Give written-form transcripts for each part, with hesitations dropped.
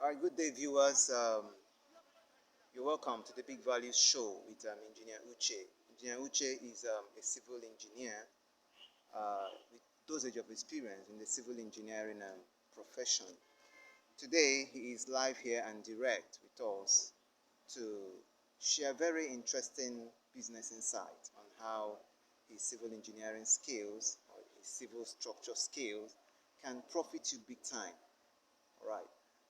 All right, good day, viewers. You're welcome to the Big Value Show with Engineer Uche. Engineer Uche is a civil engineer with dosage of experience in the civil engineering profession. Today, he is live here and direct with us to share very interesting business insight on how his civil engineering skills or his civil structure skills can profit you big time. All right.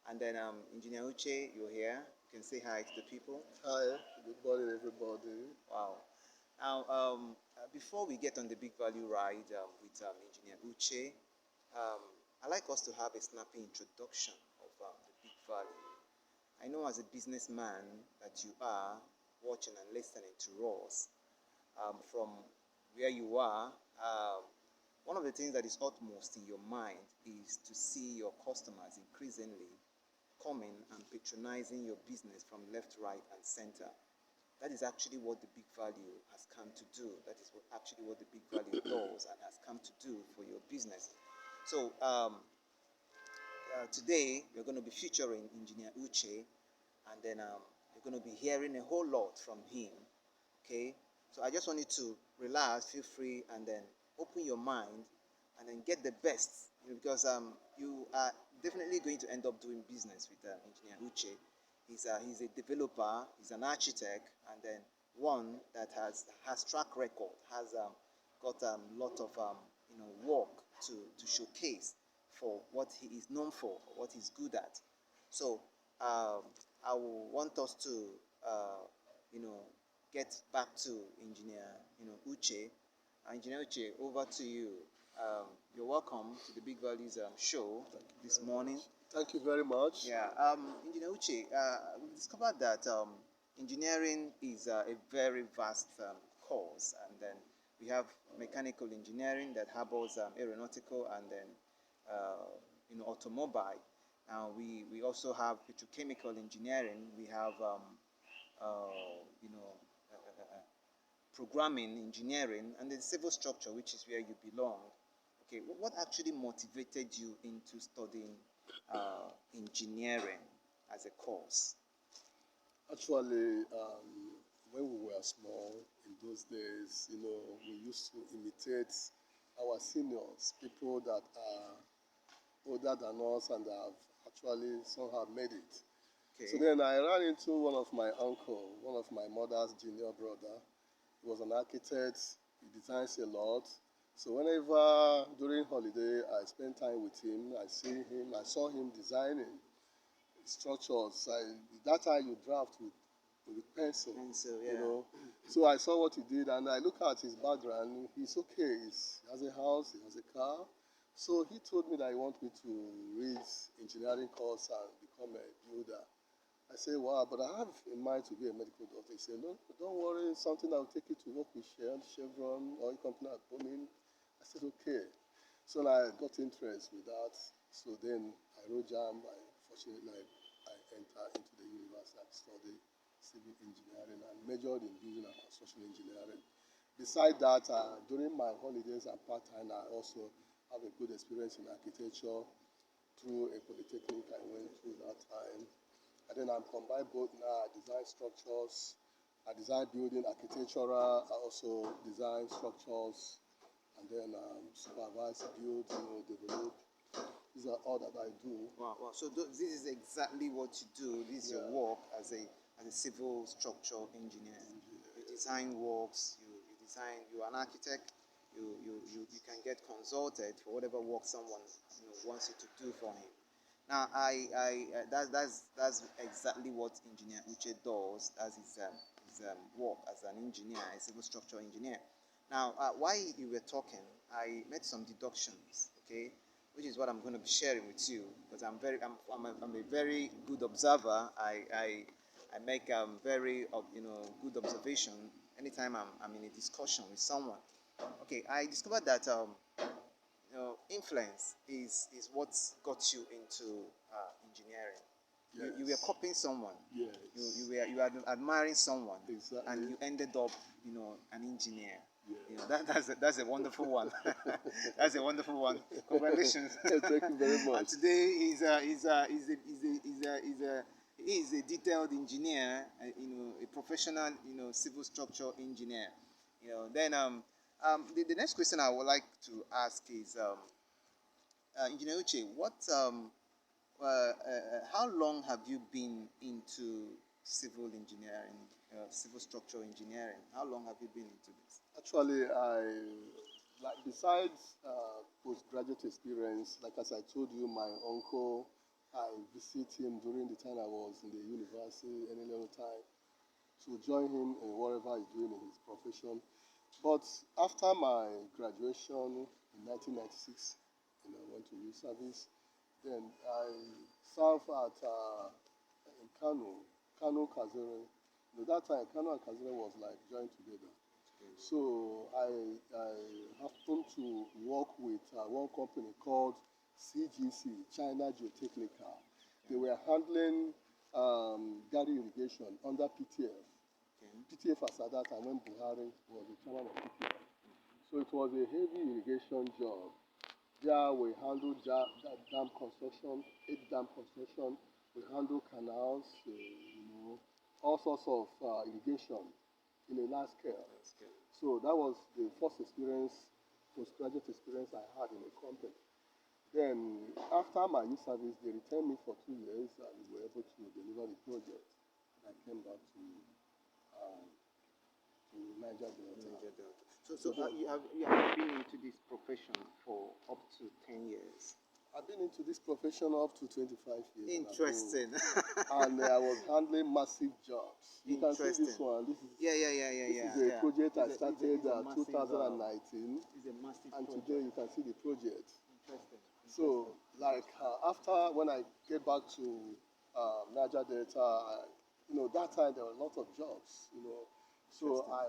And then Engineer Uche, you're here. You can say hi to the people. Hi, good morning, everybody. Wow. Now, before we get on the big value ride with Engineer Uche, I'd like us to have a snappy introduction of the big value. I know as a businessman that you are watching and listening to us from where you are. One of the things that is utmost in your mind is to see your customers increasingly coming and patronizing your business from left, right, and center. That is actually what the big value has come to do. That is actually what the big value does and has come to do for your business. So today we're going to be featuring Engineer Uche, and then you're going to be hearing a whole lot from him. Okay, so I just want you to relax, feel free, and then open your mind, and then get the best. Because you are definitely going to end up doing business with Engineer Uche. He's a developer, he's an architect, and then one that has track record, has got a lot of work to showcase for what he is known for, what he's good at. So I will want us to get back to Engineer Uche. Engineer Uche, over to you. You're welcome to the Big Values show this morning. Thank you very much. Yeah, Engineer Uche, we discovered that engineering is a very vast course, and then we have mechanical engineering that harbors aeronautical and then automobile. We also have petrochemical engineering. We have programming engineering, and then civil structure, which is where you belong. Okay, what actually motivated you into studying engineering as a course? Actually, when we were small in those days, we used to imitate our seniors, people that are older than us and have actually somehow made it. Okay. So then I ran into one of my uncle, one of my mother's junior brother. He was an architect. He designs a lot. So whenever during holiday I spend time with him, I saw him designing structures. That time you draft with pencil. Yeah. So I saw what he did, and I look at his background. He's okay. He has a house. He has a car. So he told me that he wants me to read engineering course and become a builder. I said, wow, but I have in mind to be a medical doctor. He said, no, don't worry, something that will take you to work with Chevron, oil company at Boeing. I said, okay. So I got interest with that. So then I wrote jam. Fortunately, I entered into the university and studied civil engineering and majored in building and construction engineering. Besides that, during my holidays and part-time, I also have a good experience in architecture through a polytechnic I went through that time. And then I'm combined both now. I design structures, I design building architectural, I also design structures, and then supervise, build, develop. These are all that I do. Wow. So this is exactly what you do. This is your work as a civil structure engineer. You design works. You're an architect. You can get consulted for whatever work someone wants you to do for him. Now, that's exactly what Engineer Uche does. That's his work as an engineer, a civil structure engineer. Now, while you were talking, I made some deductions, okay, which is what I'm going to be sharing with you, because I'm a very good observer. I make very good observation anytime I'm in a discussion with someone. Okay, I discovered that influence is what got you into engineering. Yes. You were copying someone. Yes. You were admiring someone, Exactly. and you ended up an engineer. Yeah. That's a wonderful one. That's a wonderful one. Congratulations. Thank you very And much. today he's a detailed engineer, a professional, civil structure engineer. Then the next question I would like to ask is, Engineer Uche, how long have you been into civil engineering, civil structure engineering? How long have you been into this? Actually, besides postgraduate experience, like as I told you, my uncle, I visit him during the time I was in the university, any little time, to join him in whatever he's doing in his profession. But after my graduation in 1996, I went to youth service. Then I served at in Kano Kazere. That time, Kano and Kazere was like joined together. So I happened to work with one company called CGC, China Geotechnical. They were handling Gari irrigation under PTF. PTF as at that time when Buhari was the chairman of PTF. So it was a heavy irrigation job. There we handled dam construction, 8 dam construction. We handled canals, all sorts of irrigation in a large scale. So that was the first experience, postgraduate experience I had in a company. Then after my youth service, they retained me for 2 years and we were able to deliver the project. And I came back to Niger Delta. So you have been into this profession for up to 10 years. I've been into this profession up to 25 years. Interesting. And I was handling massive jobs. You can see this one. This is This is a project I started in 2019. It's a massive and project. today you can see the project. Interesting. So, like after when I get back to Niger Delta, that time there were a lot of jobs. So I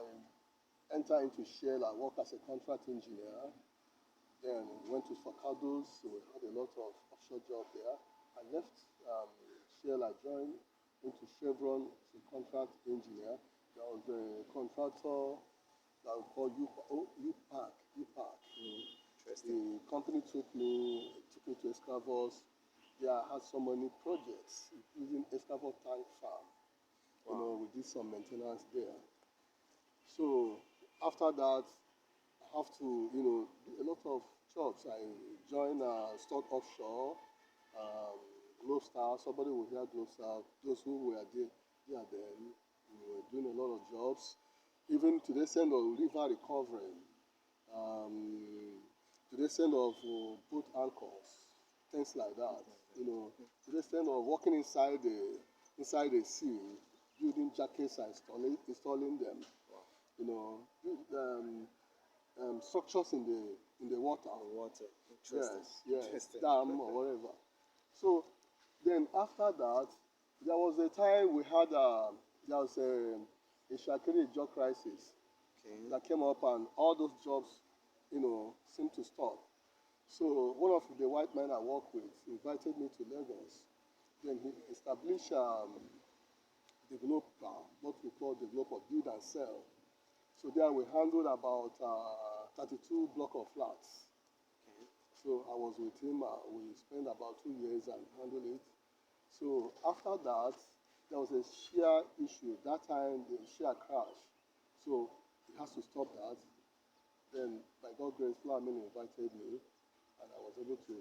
entered into Shell. I worked as a contract engineer. Then went to Focados, so we had a lot of offshore job there. I left Shell, I joined into Chevron as a contract engineer. There was a contractor that we call UPAC. The company took me to Escravos. There I had so many projects, including Escravos Tank Farm. Wow. We did some maintenance there. So after that, I have to, do a lot of jobs. I joined Stock Offshore, Globe Star. Somebody will hear Globe Star. Those who were there then, were doing a lot of jobs. Even to the extent of river recovery, to the extent of boat anchors, things like that. To the extent of working inside the sea, building jackets and installing them. Structures in the water. Interesting. Yes, Interesting. dam or whatever. So then after that, there was a time we had there was a Shakiri job crisis that came up, and all those jobs, seemed to stop. So one of the white men I work with invited me to Lagos. Then he established developer, what we call developer, build and sell. So there we handled about 32 block of flats. So I was with him. We spent about 2 years and handled it. So after that, there was a share issue. That time the share crashed. So he has to stop that. Then by God grace, Flamini invited me, and I was able to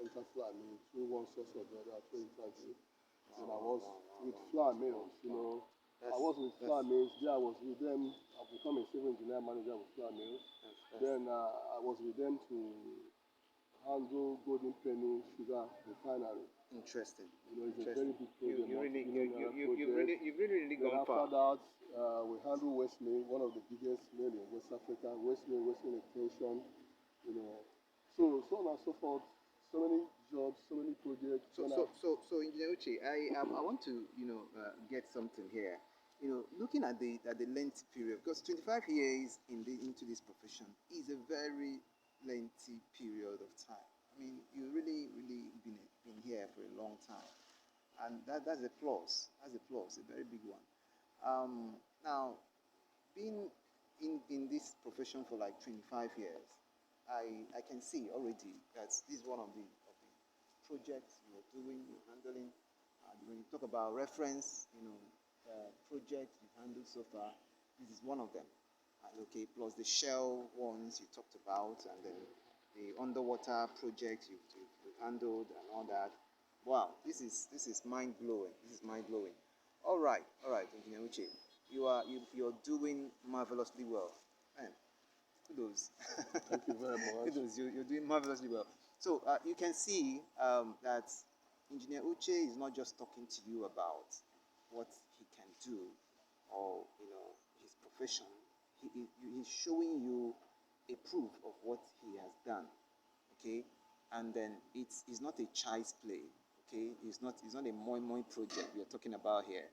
enter Flamini through one source or the other through interview. And I was with Flamini, I was with Flamini. There I was with them. I've become a civil engineer manager with Flamini. Then I was with them to handle Golden Penny Sugar Refinery. Interesting. It's a very big project. You've really Then gone far. after that, we handle West Mill, one of the biggest mill in West Africa. West Mill extension, so on and so forth. So many jobs, so many projects. So Engineer Uche, I want to get something here. Looking at the length period, because 25 years into this profession is a very lengthy period of time. I mean, you really been here for a long time, and that's a plus. That's a plus, a very big one. Now, being in this profession for like 25 years, I can see already that this is one of the projects you're doing, you're handling. When you talk about reference, projects you've handled so far, this is one of them. Okay, plus the shell ones you talked about, and then the underwater projects you've handled and all that. Wow, this is mind blowing. This is mind blowing. All right, Engineer Uche, you're doing marvelously well. Man, kudos. Thank you very much. Kudos, you're doing marvelously well. So you can see that Engineer Uche is not just talking to you about what he can do or his profession. He's showing you a proof of what he has done. Okay, and then it's not a child's play. Okay, it's not a moi project we are talking about here.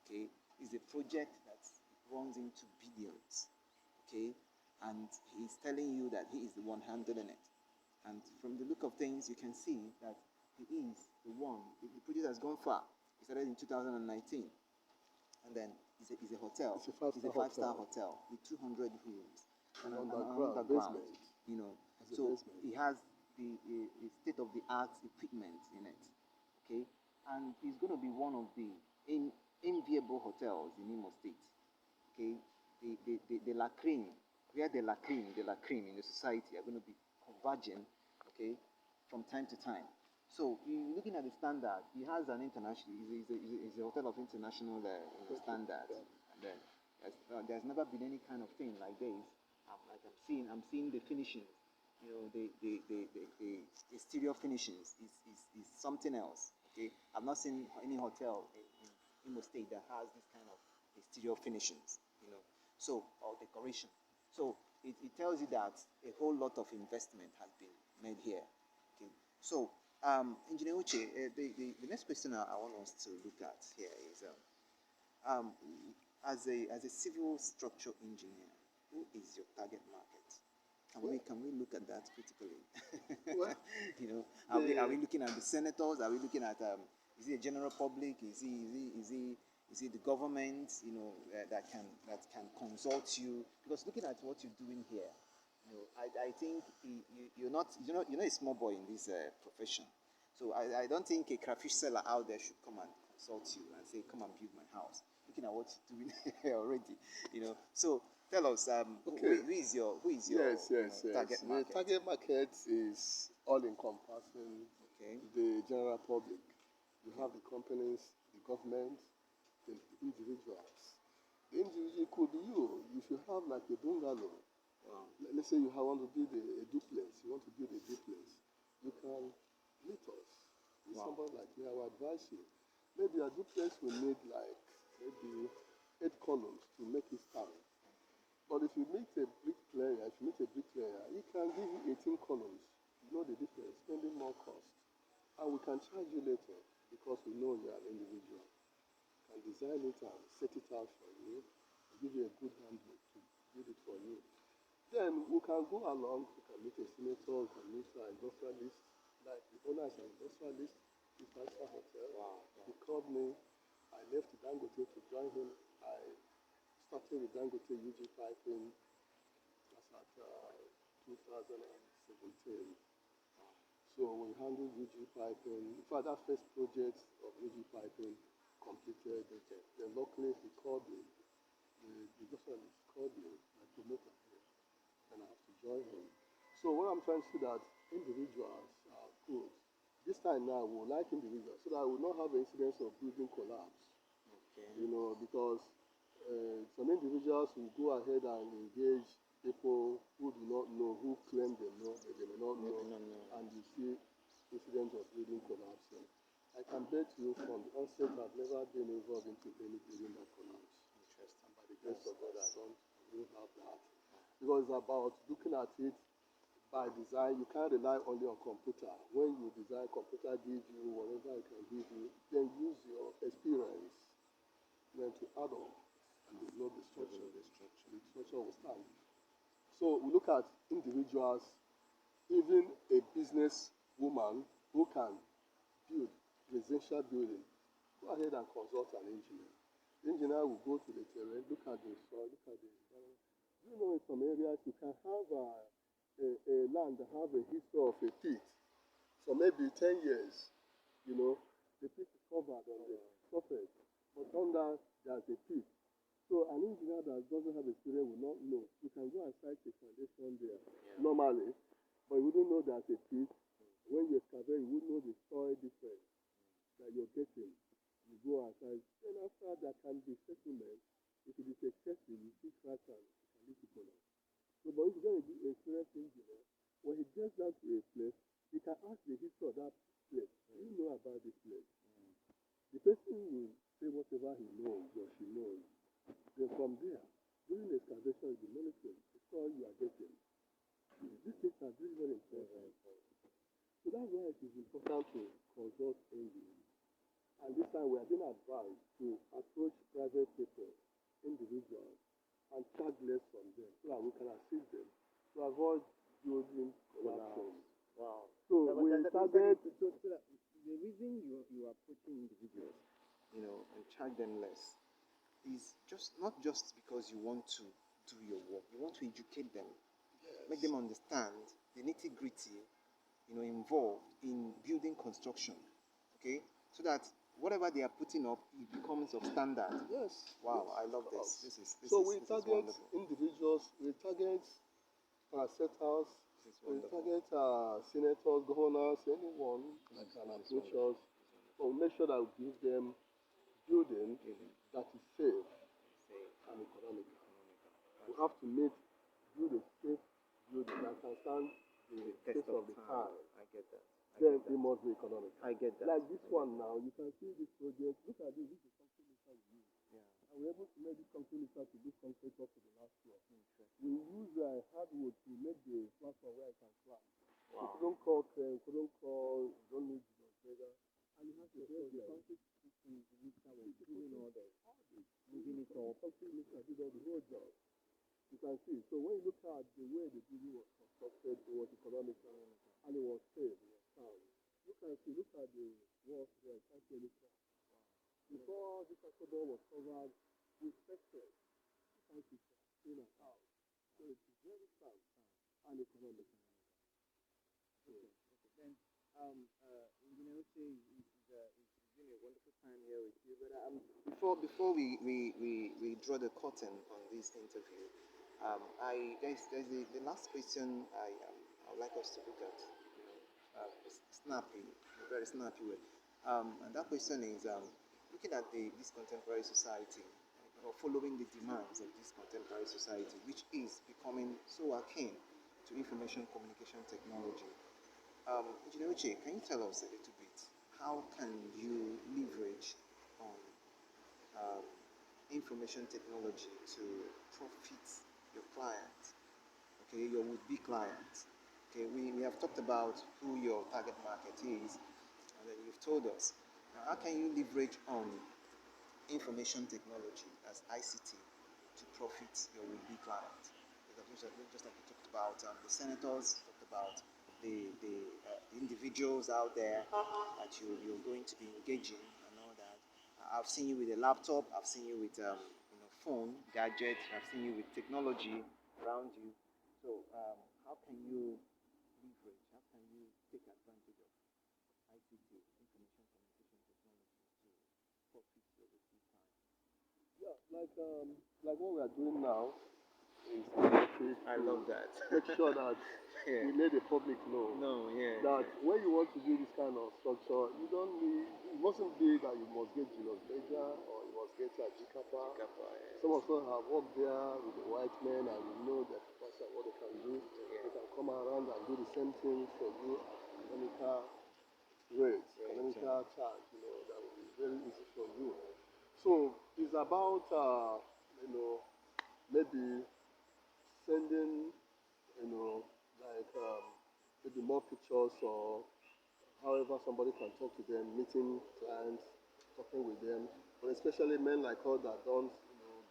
Okay, it's a project that runs into billions. Okay, and he's telling you that he is the one handling it. And from the look of things, you can see that he is the one. The project has gone far. It started in 2019, and then it's a hotel. It's a five-star hotel with 200 rooms and an underground. Basement. So he has the state-of-the-art equipment in it. Okay, and it's going to be one of the enviable hotels in Imo State. Okay, the lacrine, where the lacrine in the society are going to be converging. Okay, from time to time. So you're looking at the standard. He has an international. It's a hotel of international standard. And then there's never been any kind of thing like this. I'm seeing the finishings. The exterior finishings is something else. Okay, I've not seen any hotel in Imo State that has this kind of exterior finishings. Or decoration. So it tells you that a whole lot of investment has been made here. Okay, so Engineer Uche, the next question I want us to look at here is as a civil structure engineer, who is your target market? Can we look at that critically? Well, are we looking at the senators? Are we looking at is it the general public? Is it the government? That can consult you? Because looking at what you're doing here, I think you're not a small boy in this profession. So I don't think a crayfish seller out there should come and consult you and say, come and build my house. Looking at what you're doing here already, So tell us, okay. who is your Yes. target market? The target market is all encompassing. Okay. The general public. You have the companies, the government, the individuals. The individual could be you. If you have like a bungalow, Wow. let's say you want to build a duplex, you want to build a duplex, you can meet us. With Wow. somebody like me, I will advise you. Maybe a duplex will need like maybe 8 columns to make it stand. But if you meet a bricklayer, he can give you 18 columns. You know the difference, spending more cost. And we can charge you later because we know you are an individual. We can design it and set it out for you, give you a good handbook to build it for you. Then we can go along, we can meet a senator, we can meet an industrialist, like the owner is an industrialist, this five-star hotel. Wow. He called me, I left Dangote to join him. I started with Dangote UG piping, that's at 2017. So we handled UG piping. In fact, that first project of UG piping completed. Then luckily he called me, the industrialist called me, my promoter here, and I have to join him. So what I'm trying to say that individuals are good. This time now we would like individuals so that we will not have incidents of building collapse. Okay. Because some individuals will go ahead and engage people who do not know, who claim they know, but they may not know, and you see incidents of building collapsing. I can bet you from the onset I've never been involved into any building that collapsed. Interesting. And by the grace of God, I don't have that. Because it's about looking at it by design. You can't rely only on computer. When you design, computer gives you whatever it can give you. Then use your experience then to add on and develop the structure. The structure will stand. So we look at individuals, even a business woman who can build residential building. Go ahead and consult an engineer. The engineer will go to the terrain, look at the soil, look at the environment, You know, in some areas you can have a land that have a history of a pit for maybe 10 years. You know, the pit is covered on the surface, but under there's a pit. So an engineer that doesn't have experience will not know. You can go and site a foundation there normally, but you wouldn't know there's a pit. When you excavate, you wouldn't know the soil difference that you're getting. You go outside, then after there can be settlement. If it is excessive, you see cracks and it can lead to collapse. So, but if you get an experienced engineer, when he gets down to a place, he can ask the history of that place. You know about this place. The person will say whatever he knows or she knows. Then from there, during the excavation, the monitoring, the soil you are getting. These things are very, very important. So that's why it is important to consult engineers. And this time we are being advised to approach private people, individuals, and charge less from them so that we can assist them to avoid building collapsing. Wow. So we target. So that the reason you are approaching individuals, and charge them less, is not just because you want to do your work. You want to educate them, make them understand the nitty gritty, involved in building construction. Okay, so that whatever they are putting up, it becomes of standard. Yes. Wow, yes, I love this. We target individuals. We target settlers. We target senators, governors, anyone that can approach us. But we make sure that we give them building that is safe and economical. We have to build a safe building that can stand the test of the time. I get that. Then it must be economical. I get that. Like this one now, you can see this project. Look at this. This is something we can use. Yeah. And we're able to make this concrete to this concrete up to the last floor. We use hardwood to make the platform where it can climb. Wow. We couldn't call crane, don't need bigger. And you have to build the concrete system in which I was doing all this. Moving it all. Concrete mixer did all the whole job. You can see. So when you look at the way the building was constructed, it was economical and it was safe, it was sound. Look at the walls there, you can't see any cracks. Before this asphalt was covered, we inspected. You can't see cracks in and out. So it is very sound and economical. Okay. Then, Engineer Uche, it's been a wonderful time here with you. But before we draw the curtain on this interview, there's the last question I would like us to look at. Snappy, a very snappy way. And that question is looking at this contemporary society, or following the demands of this contemporary society, which is becoming so akin to information communication technology. Engineer Uche, can you tell us a little bit, how can you leverage on information technology to profit your client, okay, your would-be client? Okay, we have talked about who your target market is, and then you've told us. Now, how can you leverage on information technology as ICT to profit your would-be client? Just like we talked about the senators, talked about the individuals out there that you're going to be engaging and all that. I've seen you with a laptop, I've seen you with phone, gadget, I've seen you with technology around you. So how can you leverage, how can you take advantage of ICT, information communication technology, to profit your would-be client? Yeah, like what we are doing now is I love that. make sure that Yeah. we let the public know that when you want to do this kind of structure, you don't need, it mustn't be that you must get Julius Berger or you must get a Jikapa. Some of us have worked there with the white men and you know their capacity and what they can do. They can come around and do the same thing for you at economical rates, economical charge, that will be very easy for you. So it's about, maybe sending, maybe more pictures or however somebody can talk to them, meeting clients, talking with them. But especially men like us that don't,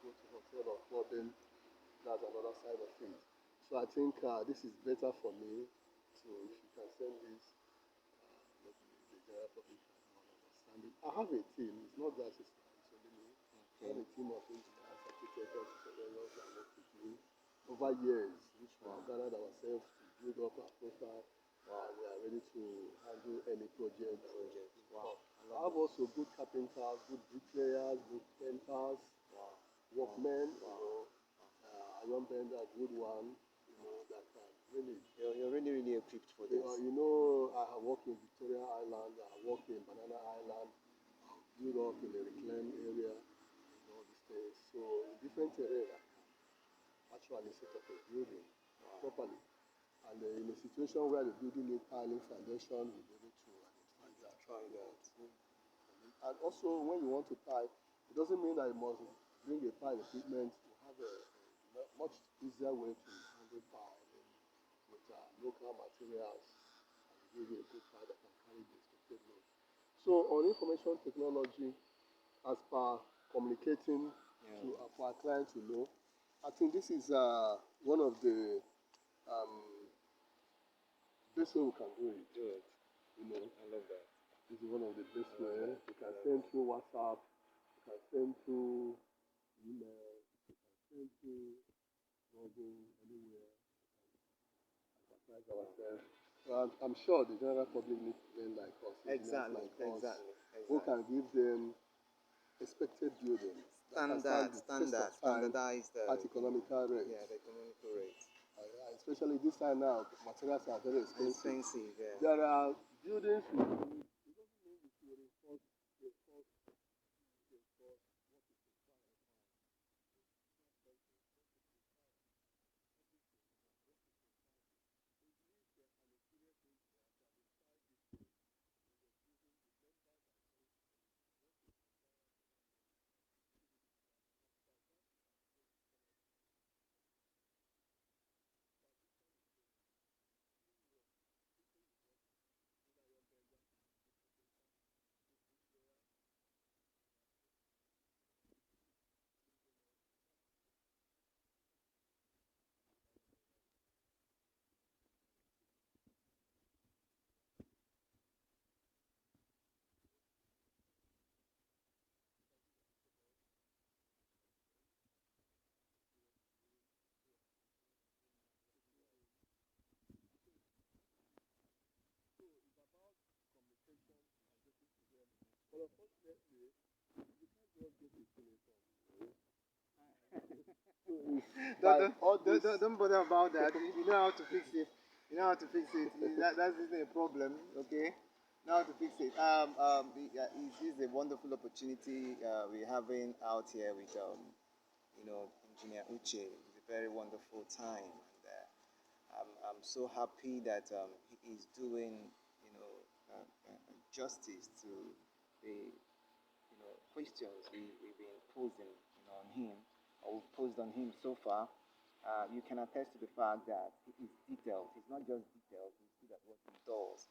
go to hotel or clubbing, that's another side of things. So I think this is better for me. So if you can send this, maybe the general public can understand it. I have a team. It's not that it's only me. I have a team of engineers, architects, surveyors that work with me. over years, which we have gathered ourselves to build up our profile. Wow. And we are ready to handle any project. Wow. I have also good carpenters, good bricklayers, good painters, Wow. workmen, Wow. iron bender, good one, that can really. You're really equipped for this. I have worked in Victoria Island, I have worked in Banana Island, I have built up in a reclaimed area, all these things. So in different areas, I can actually set up a building properly. And in a situation where the building needs piling foundation, we'll be able to identify that. And also, when you want to pile, it doesn't mean that you must bring a pile equipment. You have a much easier way to handle piling with local materials and give you a good pile that can carry the expected load. So, on information technology, as per communicating to for our clients to know, I think this is one of the best way we can do it. I love that. This is one of the best ways. You can send through WhatsApp, you can send through email, you can send through Google, anywhere. Advertise ourselves. So I'm sure the general public needs men like us, Exactly. who can give them expected building, Standardized at economical rate. Yeah, the economical rate. Especially this time now, materials are very expensive. Yeah. There are buildings with Don't bother about that. You know how to fix it. You know how to fix it. That isn't a problem. Okay. Know how to fix it. This is a wonderful opportunity we're having out here with Engineer Uche. It's a very wonderful time, and I'm so happy that he is doing justice to the questions we've been posing on him, or we've posed on him so far. You can attest to the fact that he is detailed. He's not just detailed, he's good at what he does.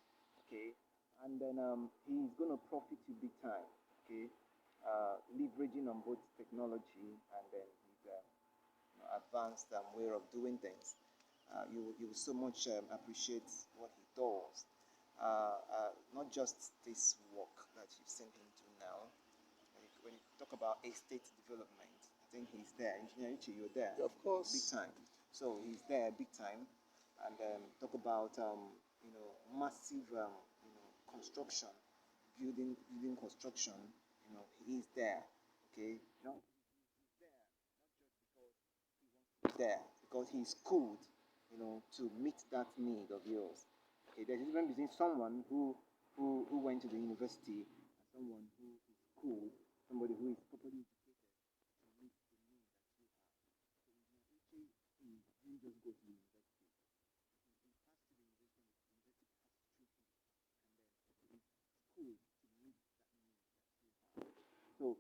Okay? And then he's going to profit you big time. Okay? Leveraging on both technology and then his advanced way of doing things. You will so much appreciate what he does. Not just this work that you've sent him to now. When you talk about estate development, I think he's there. Engineer Uche, you're there. Of course. Big time. So he's there big time. And talk about massive construction, building construction. He is there. Okay. He's there because he's schooled, to meet that need of yours. Okay. There's a difference between someone who went to the university and someone who is schooled, somebody who is properly educated to meet the need that you have. So he didn't just go to the university. He passed to the university, and the university passed through him, and then he's schooled to meet that need that you have. So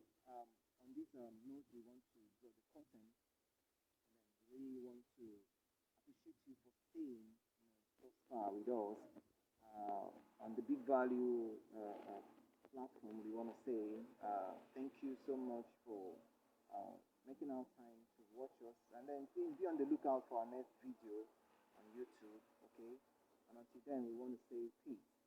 on this note, we want to draw the curtain, and then we really want to appreciate you for staying so far with us on the Big Value platform. We want to say thank you so much for making our time to watch us, and then please be on the lookout for our next video on YouTube. Okay, and until then, we want to say peace.